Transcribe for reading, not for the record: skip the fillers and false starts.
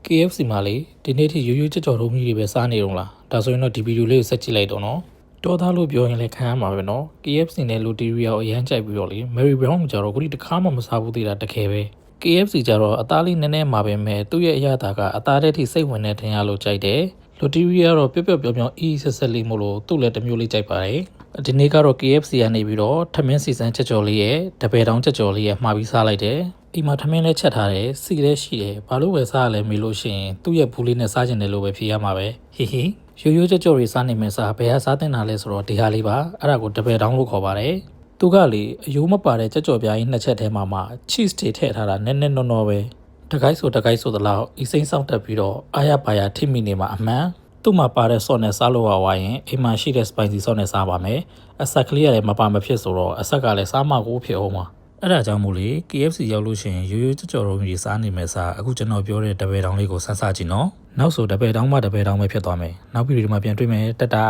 KFC မှာလေဒီနေ့ထိရိုးရိုးကြော်တုံးကြီးတွေပဲစားနေတော့လားဒါဆိုရင်တော့ဒီဗီဒီယိုလေးကိုဆက်ကြည့်လိုက်တော့နော်တော်သားလို့ပြောရင်လည်းခံရမှာပဲနော် KFC နဲ့လူတီရီယာကိုအရန်ကြိုက်ပြီးတော့လေ Mary Brown ကြတော့ခုဒီတစ်ခါမှမစားဘူးသေးတာတကယ်ပဲ KFC ကြတော့အသားလေးနည်းနည်းမှာပဲမဲ့သူ့ရဲ့အရသာကအသားထဲထိစိတ်ဝင်နေတင်ရလို့ကြိုက်တယ်လူတီရီယာတော့ပျော့ပျော့ပြောင်းပြောင်းအေးဆက်ဆက်လေးမို့လို့သူ့လည်းတစ်မျိုးလေးကြိုက်ပါတယ်ဒီနေ့ကတော့ KFC ကနေပြီးတော့ထမင်းစီစမ်းချက်ကြော်လေးရဲ့တပည့်တောင်းချက်ကြော်လေးရဲ့မှာပြီးစားလိုက်တယ်အိမ်မှာထမင်းလေးချက်ထားတယ်စီလည်းရှိတယ်ဘာလို့ပဲစားရလဲမေးလို့ရှိရင်သူ့ရဲ့ဘူးလေးနဲ့စားကျင်တယ်လို့ပဲဖြေရမှာပဲဟီဟီရိုးရိုးချက်ကြော်တွေစားနေမယ်စားဘယ်ဟာစားတင်တာလဲဆိုတော့ဒီဟာလေးပါအဲ့ဒါကိုတပည့်တောင်းလို့ခေါ်ပါတယ်သူကလေအယိုးမပါတဲ့ချက်ကြော်ပြားကြီးနှစ်ချက်ထဲမှာ cheese တွေထည့်ထားတာနည်းနည်းနော်ပဲတကိုက်ဆိုသလောက်အစိမ့်ဆောင်တက်ပြီးတော့အားရပါရထိမိနေမှာအမှန်သူ့မှာပါတဲ့ sauce နဲ့စားလို့ရဝိုင်းရင်အိမ်မှာရှိတဲ့ spicy sauce နဲ့စားပါမယ်အဆက်ကလေးရတယ်မပါမဖြစ်ဆိုတော့အဆက်ကလည်းစားမှကိုဖြစ်အောင်ပါအဲ့ဒါကြောင့်မို့လေ KFC ရောက်လို့ရှိရင်ရိုးရိုးကြော်တုံးကြီးစားနေမယ်စားအခုကျွန်တော်ပြောတဲ့တပည့်တောင်းလေးကိုစမ်းစားကြည့်နော်နောက်ဆိုတပည့်တောင်းမှတပည့်တောင်းပဲဖြစ်သွားမယ်နောက်ဗီဒီယိုမှာပြန်တွေ့မယ်တတာ